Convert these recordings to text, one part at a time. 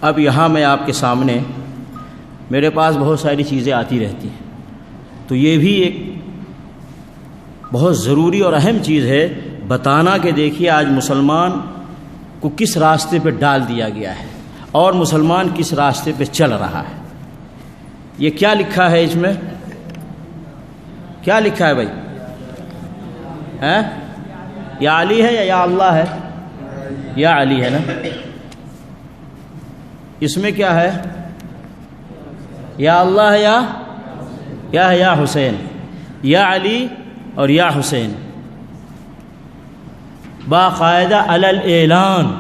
اب یہاں میں آپ کے سامنے میرے پاس بہت ساری چیزیں آتی رہتی ہیں، تو یہ بھی ایک بہت ضروری اور اہم چیز ہے بتانا کہ دیکھیے آج مسلمان کو کس راستے پہ ڈال دیا گیا ہے اور مسلمان کس راستے پہ چل رہا ہے۔ یہ کیا لکھا ہے اس میں؟ کیا لکھا ہے بھائی؟ یا علی ہے یا اللہ ہے؟ یا علی ہے نا؟ اس میں کیا ہے؟ یا اللہ ہے یا حسین؟ یا علی اور یا حسین باقاعدہ علی الاعلان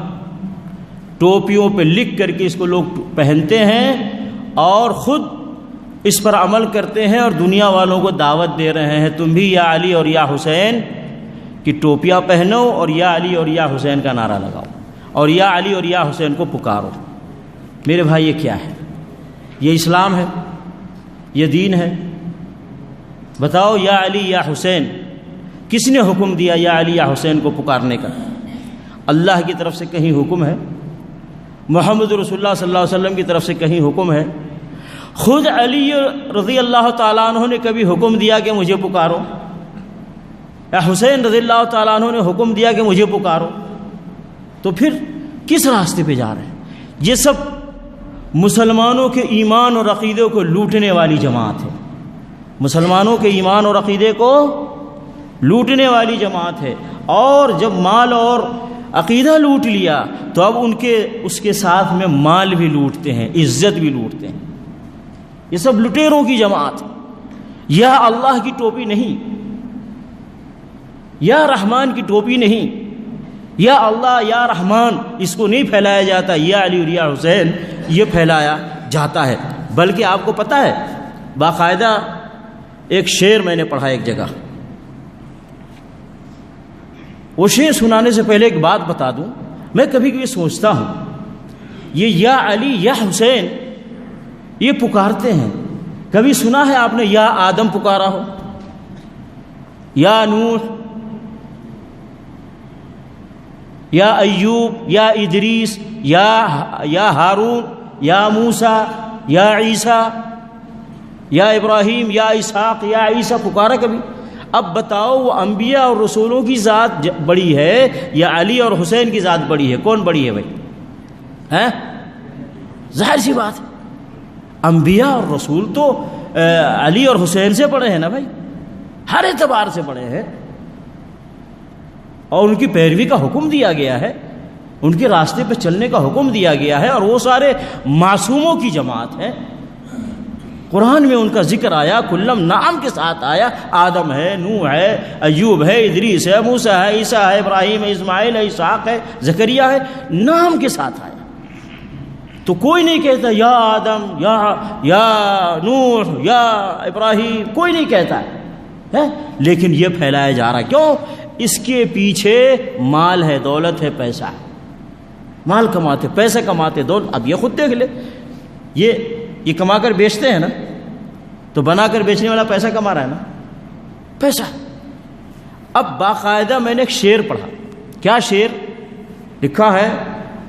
ٹوپیوں پہ لکھ کر کے اس کو لوگ پہنتے ہیں اور خود اس پر عمل کرتے ہیں اور دنیا والوں کو دعوت دے رہے ہیں تم بھی یا علی اور یا حسین کی ٹوپیاں پہنو اور یا علی اور یا حسین کا نعرہ لگاؤ اور یا علی اور یا حسین کو پکارو۔ میرے بھائی یہ کیا ہے؟ یہ اسلام ہے؟ یہ دین ہے؟ بتاؤ یا علی یا حسین کس نے حکم دیا یا علی یا حسین کو پکارنے کا؟ اللہ کی طرف سے کہیں حکم ہے؟ محمد رسول اللہ صلی اللہ علیہ وسلم کی طرف سے کہیں حکم ہے؟ خود علی رضی اللہ تعالیٰ عنہ نے کبھی حکم دیا کہ مجھے پکارو؟ یا حسین رضی اللہ تعالیٰ عنہ نے حکم دیا کہ مجھے پکارو؟ تو پھر کس راستے پہ جا رہے ہیں؟ یہ سب مسلمانوں کے ایمان اور عقیدے کو لوٹنے والی جماعت ہے، مسلمانوں کے ایمان اور عقیدے کو لوٹنے والی جماعت ہے، اور جب مال اور عقیدہ لوٹ لیا تو اب اس کے ساتھ میں مال بھی لوٹتے ہیں، عزت بھی لوٹتے ہیں۔ یہ سب لٹیروں کی جماعت ہے۔ یا اللہ کی ٹوپی نہیں، یا رحمان کی ٹوپی نہیں، یا اللہ یا رحمان اس کو نہیں پھیلایا جاتا، یا علی اور یا حسین یہ پھیلایا جاتا ہے۔ بلکہ آپ کو پتہ ہے باقاعدہ ایک شعر میں نے پڑھا ایک جگہ، وہ شعر سنانے سے پہلے ایک بات بتا دوں، میں کبھی کبھی سوچتا ہوں یہ یا علی یا حسین یہ پکارتے ہیں، کبھی سنا ہے آپ نے یا آدم پکارا ہو، یا نوح، یا ایوب، یا ادریس، یا ہارون، یا موسیٰ، یا عیسیٰ، یا ابراہیم، یا اسحاق، یا عیسیٰ پکارا کبھی؟ اب بتاؤ وہ انبیاء اور رسولوں کی ذات بڑی ہے یا علی اور حسین کی ذات بڑی ہے؟ کون بڑی ہے بھائی؟ ظاہر سی بات ہے انبیاء اور رسول تو علی اور حسین سے بڑے ہیں نا بھائی، ہر اعتبار سے بڑے ہیں، اور ان کی پیروی کا حکم دیا گیا ہے، ان کے راستے پہ چلنے کا حکم دیا گیا ہے، اور وہ سارے معصوموں کی جماعت ہے۔ قرآن میں ان کا ذکر آیا، کلم نام کے ساتھ آیا، آدم ہے، نوح ہے، ایوب ہے، ادریس ہے، موسیٰ ہے، عیسیٰ ہے، ابراہیم ہے، اسماعیل ہے، اسحاق ہے، زکریہ ہے، نام کے ساتھ آیا۔ تو کوئی نہیں کہتا یا آدم یا نوح یا ابراہیم، کوئی نہیں کہتا ہے، لیکن یہ پھیلایا جا رہا ہے۔ کیوں؟ اس کے پیچھے مال ہے، دولت ہے، پیسہ ہے، مال کماتے، پیسے کماتے، دولت۔ اب یہ خود دیکھ لے، یہ کما کر بیچتے ہیں نا، تو بنا کر بیچنے والا پیسہ کما رہا ہے نا، پیسہ۔ اب باقاعدہ میں نے ایک شعر پڑھا، کیا شعر لکھا ہے؟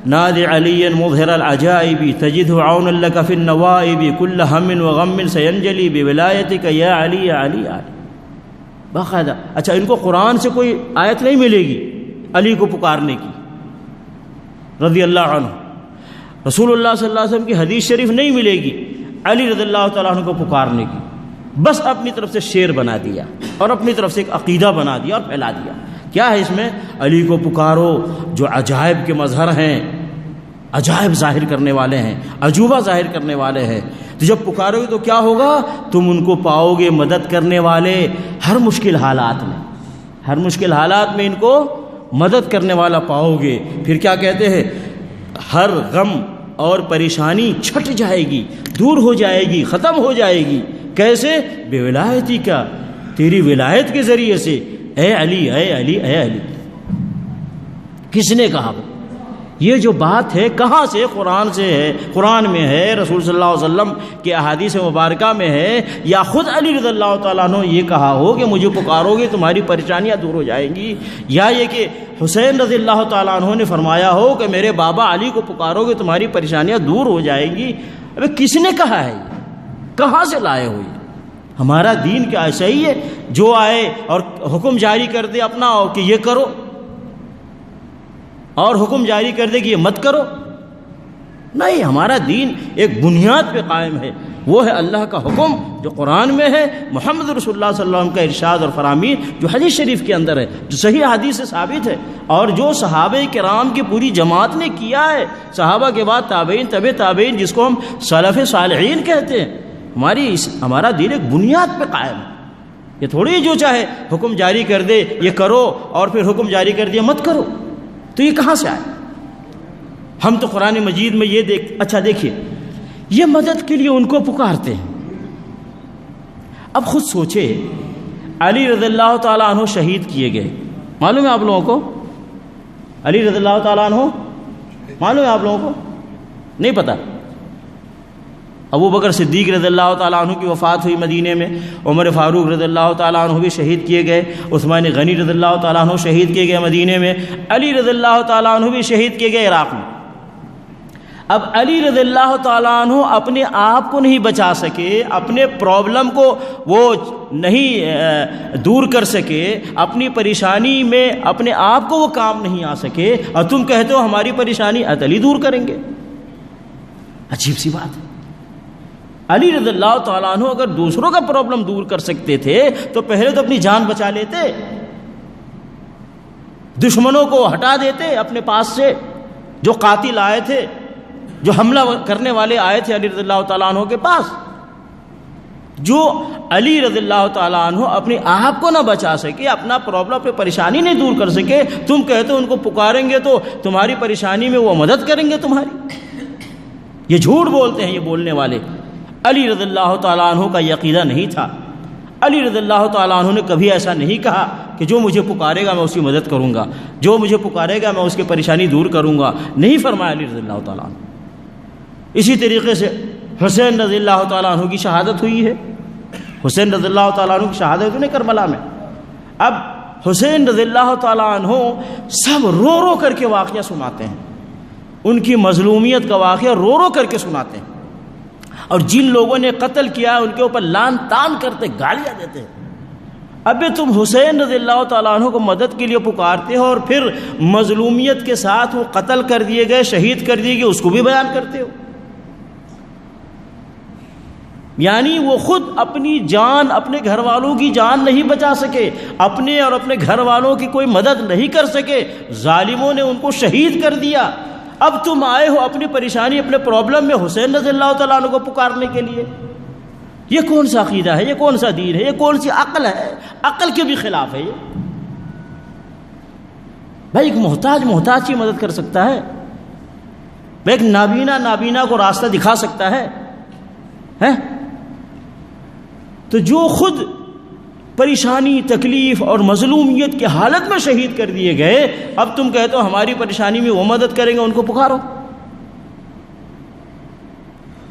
نادی علی مظہر العجائب تجدہ عونا لک فی النوائب کل ہم وغم سینجلی بولایتک یا علی یا علی علی۔ باقاعدہ اچھا ان کو قرآن سے کوئی آیت نہیں ملے گی علی کو پکارنے کی رضی اللہ عنہ، رسول اللہ صلی اللہ علیہ وسلم کی حدیث شریف نہیں ملے گی علی رضی اللہ تعالیٰ عنہ کو پکارنے کی، بس اپنی طرف سے شعر بنا دیا اور اپنی طرف سے ایک عقیدہ بنا دیا اور پھیلا دیا۔ کیا ہے اس میں؟ علی کو پکارو جو عجائب کے مظہر ہیں، عجائب ظاہر کرنے والے ہیں، عجوبہ ظاہر کرنے والے ہیں۔ تو جب پکارو گے تو کیا ہوگا؟ تم ان کو پاؤ گے مدد کرنے والے، ہر مشکل حالات میں، ہر مشکل حالات میں ان کو مدد کرنے والا پاؤ گے۔ پھر کیا کہتے ہیں؟ ہر غم اور پریشانی چھٹ جائے گی، دور ہو جائے گی، ختم ہو جائے گی۔ کیسے؟ بے ولایتی کا، تیری ولایت کے ذریعے سے، اے علی اے علی اے علی۔ کس نے کہا؟ یہ جو بات ہے کہاں سے؟ قرآن سے ہے، قرآن میں ہے، رسول صلی اللہ علیہ وسلم کے احادیث مبارکہ میں ہے، یا خود علی رضی اللہ تعالیٰ عنہ یہ کہا ہو کہ مجھے پکارو گے تمہاری پریشانیاں دور ہو جائیں گی، یا یہ کہ حسین رضی اللہ تعالیٰ عنہ نے فرمایا ہو کہ میرے بابا علی کو پکارو گے تمہاری پریشانیاں دور ہو جائیں گی؟ ابے کس نے کہا ہے؟ کہاں سے لائے ہوئی؟ ہمارا دین کیا ایسا ہی ہے جو آئے اور حکم جاری کر دے اپنا کہ یہ کرو، اور حکم جاری کر دے کہ یہ مت کرو؟ نہیں، ہمارا دین ایک بنیاد پہ قائم ہے، وہ ہے اللہ کا حکم جو قرآن میں ہے، محمد رسول اللہ صلی اللہ علیہ وسلم کا ارشاد اور فرامین جو حدیث شریف کے اندر ہے، جو صحیح حدیث سے ثابت ہے، اور جو صحابہ کرام کی پوری جماعت نے کیا ہے، صحابہ کے بعد تابعین، تبع تابعین، جس کو ہم سلف صالحین کہتے ہیں۔ ہمارا دین ایک بنیاد پہ قائم ہے، یہ تھوڑی جو چاہے حکم جاری کر دے یہ کرو اور پھر حکم جاری کر دیا مت کرو، تو یہ کہاں سے آئے؟ ہم تو قرآن مجید میں یہ اچھا دیکھیے، یہ مدد کے لیے ان کو پکارتے ہیں۔ اب خود سوچے، علی رضی اللہ تعالیٰ عنہ شہید کیے گئے، معلوم ہے آپ لوگوں کو؟ علی رضی اللہ تعالیٰ عنہ معلوم ہے آپ لوگوں کو؟ نہیں پتہ؟ ابو بکر صدیق رضی اللہ تعالیٰ عنہ کی وفات ہوئی مدینے میں، عمر فاروق رضی اللہ تعالیٰ عنہ بھی شہید کیے گئے، عثمان غنی رضی اللہ تعالیٰ عنہ شہید کیے گئے مدینے میں، علی رضی اللہ تعالیٰ عنہ بھی شہید کیے گئے عراق میں۔ اب علی رضی اللہ تعالیٰ عنہ اپنے آپ کو نہیں بچا سکے، اپنے پرابلم کو وہ نہیں دور کر سکے، اپنی پریشانی میں اپنے آپ کو وہ کام نہیں آ سکے، اور تم کہتے ہو ہماری پریشانی علی دور کریں گے؟ عجیب سی بات ہے۔ علی رضی اللہ تعالیٰ عنہ اگر دوسروں کا پرابلم دور کر سکتے تھے تو پہلے تو اپنی جان بچا لیتے، دشمنوں کو ہٹا دیتے اپنے پاس سے، جو قاتل آئے تھے، جو حملہ کرنے والے آئے تھے علی رضی اللہ تعالیٰ عنہ کے پاس۔ جو علی رضی اللہ تعالیٰ عنہ اپنے آپ کو نہ بچا سکے، اپنا پرابلم پہ پریشانی نہیں دور کر سکے، تم کہتے ہو ان کو پکاریں گے تو تمہاری پریشانی میں وہ مدد کریں گے تمہاری؟ یہ جھوٹ بولتے ہیں یہ بولنے والے۔ علی رضی اللہ تعالیٰ عنہ کا یہ عقیدہ نہیں تھا، علی رضی اللہ تعالیٰ عنہ نے کبھی ایسا نہیں کہا کہ جو مجھے پکارے گا میں اس کی مدد کروں گا، جو مجھے پکارے گا میں اس کی پریشانی دور کروں گا، نہیں فرمایا علی رضی اللہ تعالیٰ عنہ۔ اسی طریقے سے حسین رضی اللہ تعالیٰ عنہ کی شہادت ہوئی ہے، حسین رضی اللہ تعالیٰ عنہ کی شہادت ہوئی کربلا میں۔ اب حسین رضی اللہ تعالیٰ عنہ سب رو رو کر کے واقعہ سناتے ہیں، ان کی مظلومیت کا واقعہ رو رو کر کے سناتے ہیں، اور جن لوگوں نے قتل کیا ان کے اوپر لان تان کرتے، گالیاں دیتے ہیں۔ ابے تم حسین رضی اللہ تعالیٰ عنہ کو مدد کے لیے پکارتے ہو اور پھر مظلومیت کے ساتھ وہ قتل کر دیے گئے، شہید کر دیے گئے، اس کو بھی بیان کرتے ہو۔ یعنی وہ خود اپنی جان، اپنے گھر والوں کی جان نہیں بچا سکے، اپنے اور اپنے گھر والوں کی کوئی مدد نہیں کر سکے، ظالموں نے ان کو شہید کر دیا۔ اب تم آئے ہو اپنی پریشانی، اپنے پرابلم میں حسین رضی اللہ تعالیٰ عنہ کو پکارنے کے لیے؟ یہ کون سا عقیدہ ہے؟ یہ کون سا دین ہے؟ یہ کون سی عقل ہے؟ عقل کے بھی خلاف ہے یہ۔ بھائی ایک محتاج کی مدد کر سکتا ہے؟ بھائی ایک نابینا کو راستہ دکھا سکتا ہے؟ تو جو خود پریشانی، تکلیف اور مظلومیت کی حالت میں شہید کر دیے گئے، اب تم کہتے ہو ہماری پریشانی میں وہ مدد کریں گے، ان کو پکارو۔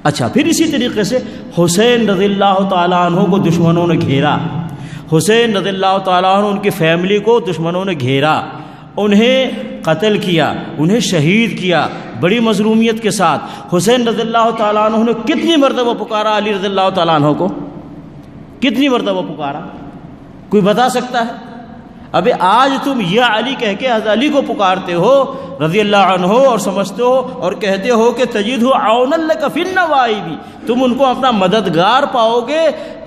اچھا، پھر اسی طریقے سے حسین رضی اللہ تعالیٰ عنہ کو دشمنوں نے گھیرا، حسین رضی اللہ تعالیٰ عنہ ان کی فیملی کو دشمنوں نے گھیرا، انہیں قتل کیا، انہیں شہید کیا بڑی مظلومیت کے ساتھ۔ حسین رضی اللہ تعالیٰ عنہ نے کتنی مرتبہ پکارا علی رضی اللہ تعالیٰ عنہ کو؟ کتنی مرتبہ پکارا؟ کوئی بتا سکتا ہے؟ ابے آج تم یا علی کہہ کے حضرت علی کو پکارتے ہو رضی اللہ عنہ، اور سمجھتے ہو اور کہتے ہو کہ تجدہ عونا لک فی النوائب، تم ان کو اپنا مددگار پاؤ گے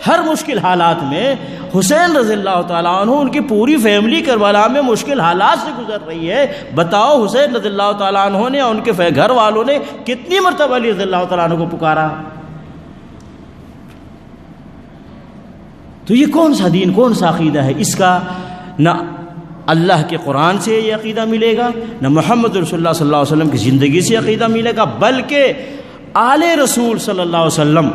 ہر مشکل حالات میں۔ حسین رضی اللہ تعالیٰ عنہ، ان کی پوری فیملی کربلا میں مشکل حالات سے گزر رہی ہے، بتاؤ حسین رضی اللہ تعالیٰ عنہ نے اور ان کے گھر والوں نے کتنی مرتبہ علی رضی اللہ تعالیٰ عنہ کو پکارا؟ تو یہ کون سا دین، کون سا عقیدہ ہے؟ اس کا نہ اللہ کے قرآن سے یہ عقیدہ ملے گا، نہ محمد رسول اللہ صلی اللہ علیہ وسلم کی زندگی سے عقیدہ ملے گا، بلکہ آل رسول صلی اللہ علیہ وسلم،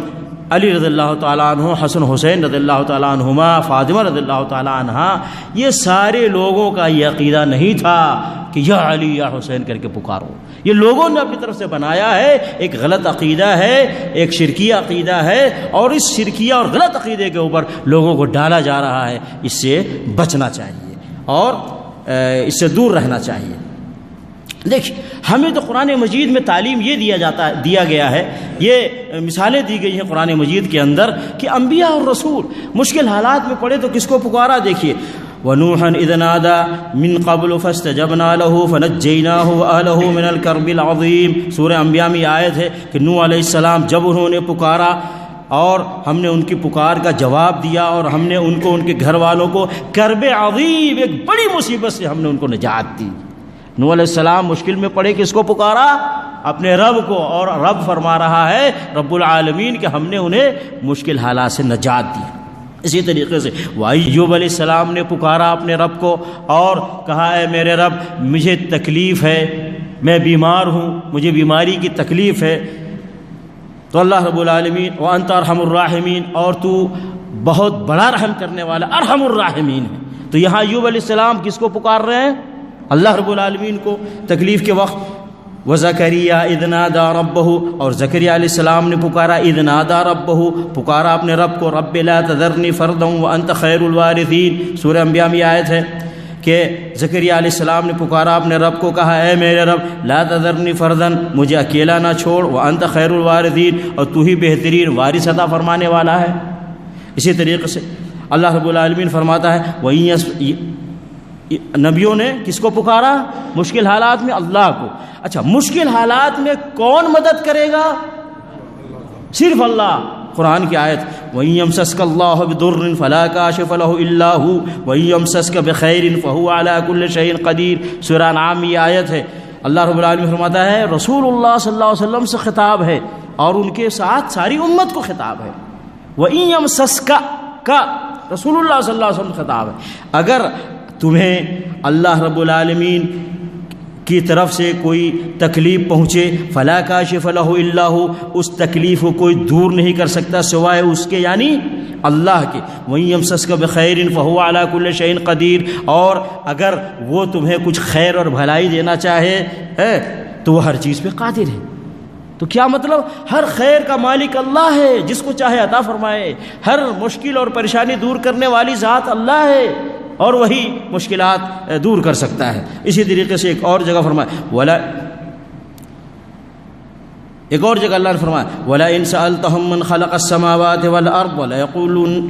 علی رضی اللہ تعالیٰ عنہ، حسن حسین رضی اللہ تعالیٰ عنہما، فاطمہ رضی اللہ تعالیٰ عنہا، یہ سارے لوگوں کا یہ عقیدہ نہیں تھا کہ یا علی یا حسین کر کے پکارو۔ یہ لوگوں نے اپنی طرف سے بنایا ہے، ایک غلط عقیدہ ہے، ایک شرکیہ عقیدہ ہے، اور اس شرکیہ اور غلط عقیدے کے اوپر لوگوں کو ڈالا جا رہا ہے۔ اس سے بچنا چاہیے اور اس سے دور رہنا چاہیے۔ دیکھیں، ہمیں تو قرآن مجید میں تعلیم یہ دیا گیا ہے، یہ مثالیں دی گئی ہیں قرآن مجید کے اندر کہ انبیاء اور رسول مشکل حالات میں پڑے تو کس کو پکارا؟ دیکھیے، وَنُوحًا إِذْ نَادَىٰ مِن قَبْلُ فَاسْتَجَبْنَا لَهُ فَنَجَّيْنَاهُ وَأَهْلَهُ مِنَ الْكَرْبِ الْعَظِيمِ۔ سورہ انبیاء میں آیت ہے کہ نوح علیہ السلام جب انہوں نے پکارا اور ہم نے ان کی پکار کا جواب دیا اور ہم نے ان کو ان کے گھر والوں کو کرب عظیم، ایک بڑی مصیبت سے ہم نے ان کو نجات دی۔ نوح علیہ السلام مشکل میں پڑے، کس کو پکارا؟ اپنے رب کو، اور رب فرما رہا ہے رب العالمین کہ ہم نے انہیں مشکل حالات سے نجات دی۔ اسی طریقے سے ایوب علیہ السلام نے پکارا اپنے رب کو اور کہا اے میرے رب مجھے تکلیف ہے، میں بیمار ہوں، مجھے بیماری کی تکلیف ہے، تو اللہ رب العالمین وانت ارحم الراحمین، اور تو بہت بڑا رحم کرنے والا ارحم الراحمین ہے۔ تو یہاں ایوب علیہ السلام کس کو پکار رہے ہیں؟ اللہ رب العالمین کو تکلیف کے وقت۔ وزکریا اذ نادى ربہ، اور زکریا علیہ السلام نے پکارا اذ نادى ربہ، پکارا اپنے رب کو، رب لا تذرنی فردا وانت خیر الوارثین۔ سورہ انبیاء میں آیت ہے کہ زکریا علیہ السلام نے پکارا اپنے رب کو، کہا اے میرے رب لا تذرنی فردا، مجھے اکیلا نہ چھوڑ، وانت خیر الوارثین، اور تو ہی بہترین وارث عطا فرمانے والا ہے۔ اسی طریقے سے اللہ رب العالمین فرماتا ہے نبیوں نے کس کو پکارا؟ مشکل حالات میں اللہ کو۔ اچھا، مشکل حالات میں کون مدد کرے گا؟ صرف اللہ۔ قرآن کی آیت وَإِن يَمْسَسْكَ اللَّهُ بِضُرٍّ فَلَا كَاشِفَ لَهُ إِلَّا هُوَ وَإِن يَمْسَسْكَ بِخَيْرٍ فَهُوَ عَلَى كُلِّ شَيْءٍ قَدِيرٌ۔ سورہ انعام یہ آیت ہے۔ اللہ رب العالمین فرماتا ہے رسول اللہ صلی اللہ علیہ وسلم سے خطاب ہے اور ان کے ساتھ ساری امت کو خطاب ہے۔ وَإِن يَمْسَسْكَ کا رسول اللہ صلی اللہ علیہ وسلم خطاب ہے۔ اگر تمہیں اللہ رب العالمین کی طرف سے کوئی تکلیف پہنچے، فلا کاشف لہ الا ہو، اس تکلیف کو کوئی دور نہیں کر سکتا سوائے اس کے، یعنی اللہ کے۔ وَإِن يَمْسَسْكَ بِخَيْرٍ فَهُوَ عَلَى كُلِّ شَيْءٍ قَدِيرٌ، اور اگر وہ تمہیں کچھ خیر اور بھلائی دینا چاہے تو وہ ہر چیز پہ قادر ہے۔ تو کیا مطلب؟ ہر خیر کا مالک اللہ ہے، جس کو چاہے عطا فرمائے۔ ہر مشکل اور پریشانی دور کرنے والی ذات اللہ ہے اور وہی مشکلات دور کر سکتا ہے۔ اسی طریقے سے ایک اور جگہ فرمایا ایک اور جگہ اللہ نے فرمایا وَلَئِن سَأَلْتَهُم مَّنْ خَلَقَ السَّمَاوَاتِ وَالْأَرْضَ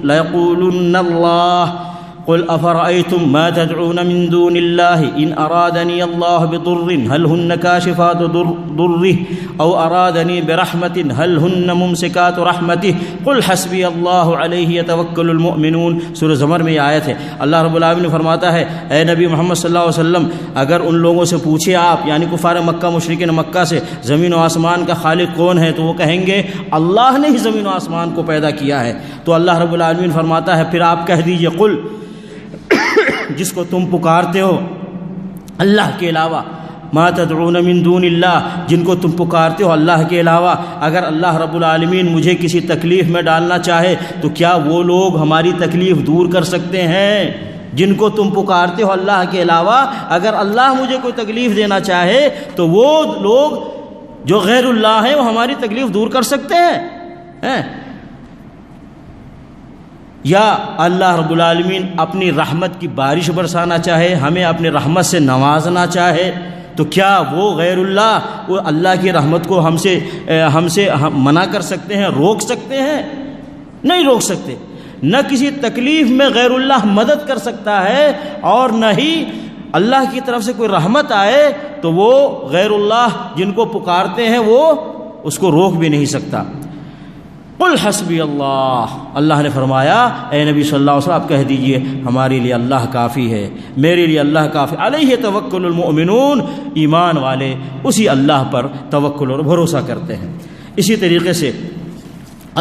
لَيَقُولُنَّ اللَّهُ قل أفرأيتم ما تدعون من دون الله إن أرادني الله بضر هل هن كاشفات ضره أو أرادني برحمة هل هن ممسكات رحمته قل حسبي الله عليه يتوكل المؤمنون۔ سورہ زمر میں یہ آیت ہے۔ اللہ رب العالمین فرماتا ہے اے نبی محمد صلی اللہ علیہ وسلم، اگر ان لوگوں سے پوچھے آپ، یعنی کفار مکہ مشرکین مکہ سے، زمین و آسمان کا خالق کون ہے، تو وہ کہیں گے اللہ نے ہی زمین و آسمان کو پیدا کیا ہے۔ تو اللہ رب العالمین فرماتا ہے پھر آپ کہہ دیجئے قل، جس کو تم پکارتے ہو اللہ کے علاوہ، ما تدعون من دون اللہ، جن کو تم پکارتے ہو اللہ کے علاوہ، اگر اللہ رب العالمین مجھے کسی تکلیف میں ڈالنا چاہے تو کیا وہ لوگ ہماری تکلیف دور کر سکتے ہیں؟ جن کو تم پکارتے ہو اللہ کے علاوہ، اگر اللہ مجھے کوئی تکلیف دینا چاہے تو وہ لوگ جو غیر اللہ ہیں وہ ہماری تکلیف دور کر سکتے ہیں؟ یا اللہ رب العالمین اپنی رحمت کی بارش برسانا چاہے، ہمیں اپنی رحمت سے نوازنا چاہے، تو کیا وہ غیر اللہ وہ اللہ کی رحمت کو ہم سے منع کر سکتے ہیں، روک سکتے ہیں؟ نہیں روک سکتے۔ نہ کسی تکلیف میں غیر اللہ مدد کر سکتا ہے، اور نہ ہی اللہ کی طرف سے کوئی رحمت آئے تو وہ غیر اللہ جن کو پکارتے ہیں وہ اس کو روک بھی نہیں سکتا۔ قل حسبی اللہ، اللہ نے فرمایا اے نبی صلی اللہ علیہ وسلم آپ کہہ دیجئے ہمارے لیے اللہ کافی ہے، میرے لیے اللہ کافی، علیہ توکل المؤمنون، ایمان والے اسی اللہ پر توکل اور بھروسہ کرتے ہیں۔ اسی طریقے سے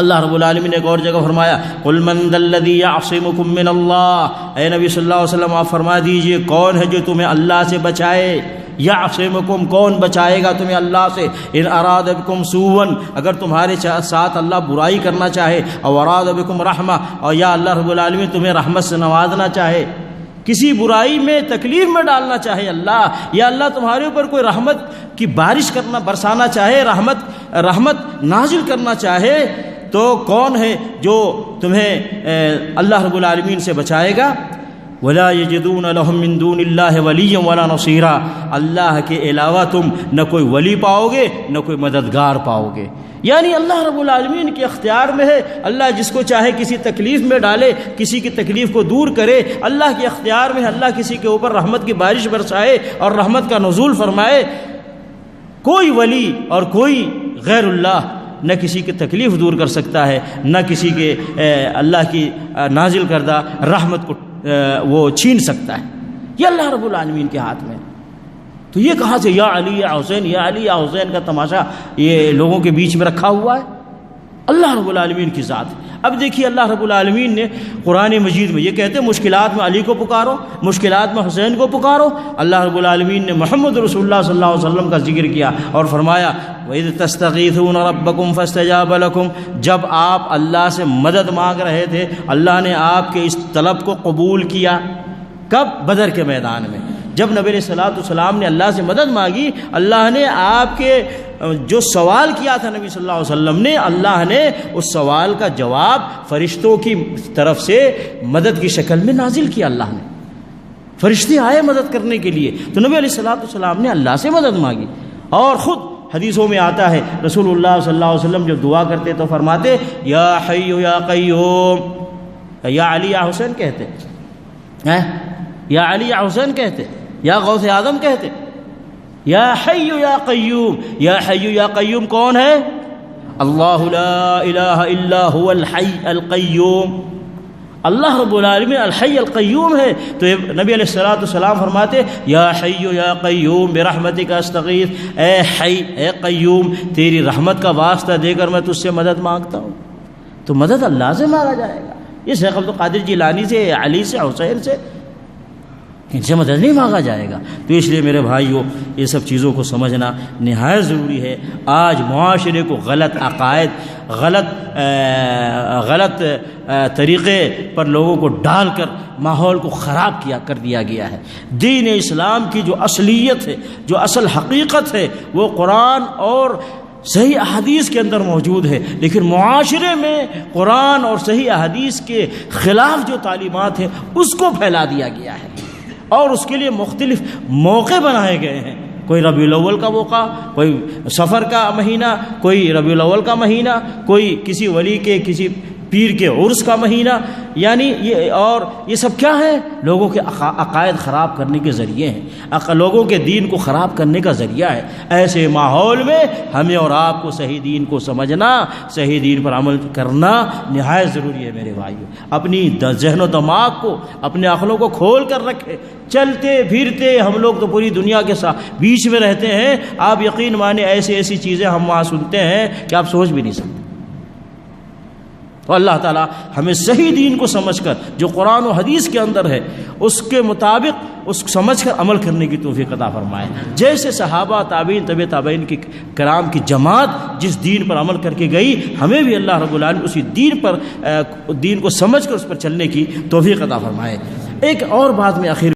اللہ رب العالمین نے ایک اور جگہ فرمایا قل من ذا الذی یعصمکم من اللہ، اے نبی صلی اللہ علیہ وسلم آپ فرما دیجئے کون ہے جو تمہیں اللہ سے بچائے؟ یعصمکم، کون بچائے گا تمہیں اللہ سے؟ ان اراد بکم سوءا، اگر تمہارے ساتھ اللہ برائی کرنا چاہے، او اراد بکم رحمہ، اور یا اللہ رب العالمین تمہیں رحمت سے نوازنا چاہے، کسی برائی میں تکلیف میں ڈالنا چاہے اللہ، یا اللہ تمہارے اوپر کوئی رحمت کی بارش برسانا چاہے، رحمت نازل کرنا چاہے، تو کون ہے جو تمہیں اللہ رب العالمین سے بچائے گا؟ وَلَا يَجِدُونَ لَهُم مِّن دُونِ اللَّهِ وَلِيًّا وَلَا نَصِيرًا، اللہ کے علاوہ تم نہ کوئی ولی پاؤ گے نہ کوئی مددگار پاؤ گے۔ یعنی اللہ رب العالمین کے اختیار میں ہے، اللہ جس کو چاہے کسی تکلیف میں ڈالے، کسی کی تکلیف کو دور کرے، اللہ کے اختیار میں اللہ کسی کے اوپر رحمت کی بارش برسائے اور رحمت کا نزول فرمائے۔ کوئی ولی اور کوئی غیر اللہ نہ کسی کی تکلیف دور کر سکتا ہے، نہ کسی کے اللہ کی نازل کردہ رحمت کو وہ چھین سکتا ہے۔ یہ اللہ رب العالمین کے ہاتھ میں۔ تو یہ کہاں سے یا علی یا حسین، یا علی یا حسین کا تماشا یہ لوگوں کے بیچ میں رکھا ہوا ہے؟ اللہ رب العالمین کی ذات۔ اب دیکھیے اللہ رب العالمین نے قرآن مجید میں یہ کہتے ہیں مشکلات میں علی کو پکارو، مشکلات میں حسین کو پکارو۔ اللہ رب العالمین نے محمد رسول اللہ صلی اللہ علیہ وسلم کا ذکر کیا اور فرمایا وَإِذْ تَسْتَغِيثُونَ رَبَّكُمْ فَاسْتَجَابَ لَكُمْ، جب آپ اللہ سے مدد مانگ رہے تھے اللہ نے آپ کے اس طلب کو قبول کیا۔ کب؟ بدر کے میدان میں، جب نبی علیہ الصلوۃ والسلام نے اللہ سے مدد مانگی، اللہ نے آپ کے جو سوال کیا تھا نبی صلی اللہ علیہ وسلم نے، اللہ نے اس سوال کا جواب فرشتوں کی طرف سے مدد کی شکل میں نازل کیا۔ اللہ نے فرشتے آئے مدد کرنے کے لیے، تو نبی علیہ الصلوۃ والسلام نے اللہ سے مدد مانگی۔ اور خود حدیثوں میں آتا ہے رسول اللہ صلی اللہ علیہ وسلم جب دعا کرتے تو فرماتے یا حی یا قیوم، یا علی یا حسین کہتے، یا علی یا حسین کہتے، یا غوث اعظم کہتے، یا حی یا قیوم۔ یا حی یا قیوم کون ہے؟ اللہ لا الہ الا هو الحی القیوم، اللہ رب العالمین الحی القیوم ہے۔ تو نبی علیہ الصلوۃ والسلام فرماتے یا حی یا قیوم برحمتک استغیث، اے حی اے قیوم تیری رحمت کا واسطہ دے کر میں تجھ سے مدد مانگتا ہوں۔ تو مدد اللہ سے مانگا جائے گا، یہ شیخ عبد القادر جیلانی سے، علی سے، حسین سے، ان سے مدد نہیں مانگا جائے گا۔ تو اس لیے میرے بھائیوں یہ سب چیزوں کو سمجھنا نہایت ضروری ہے۔ آج معاشرے کو غلط عقائد، غلط طریقے پر لوگوں کو ڈال کر ماحول کو خراب کر دیا گیا ہے۔ دین اسلام کی جو اصلیت ہے، جو اصل حقیقت ہے، وہ قرآن اور صحیح احادیث کے اندر موجود ہے، لیکن معاشرے میں قرآن اور صحیح احادیث کے خلاف جو تعلیمات ہیں اس کو پھیلا دیا گیا ہے، اور اس کے لیے مختلف موقع بنائے گئے ہیں۔ کوئی ربیع الاول کا موقع، کوئی سفر کا مہینہ، کوئی ربیع الاول کا مہینہ، کوئی کسی ولی کے کسی پیر کے عرس کا مہینہ، یعنی یہ سب کیا ہے؟ لوگوں کے عقائد خراب کرنے کے ذریعے ہیں، لوگوں کے دین کو خراب کرنے کا ذریعہ ہے۔ ایسے ماحول میں ہمیں اور آپ کو صحیح دین کو سمجھنا، صحیح دین پر عمل کرنا نہایت ضروری ہے میرے بھائیوں۔ اپنی ذہن و دماغ کو، اپنے عقلوں کو کھول کر رکھے۔ چلتے پھرتے ہم لوگ تو پوری دنیا کے ساتھ بیچ میں رہتے ہیں، آپ یقین مانیں ایسی چیزیں ہم وہاں سنتے ہیں کہ آپ سوچ بھی نہیں سکتے۔ تو اللہ تعالیٰ ہمیں صحیح دین کو سمجھ کر جو قرآن و حدیث کے اندر ہے اس کے مطابق اس سمجھ کر عمل کرنے کی توفیق عطا فرمائے۔ جیسے صحابہ، تابعین، تبع تابعین کی کرام کی جماعت جس دین پر عمل کر کے گئی، ہمیں بھی اللہ رب العالمین اسی دین کو سمجھ کر اس پر چلنے کی توفیق عطا فرمائے۔ ایک اور بات میں آخر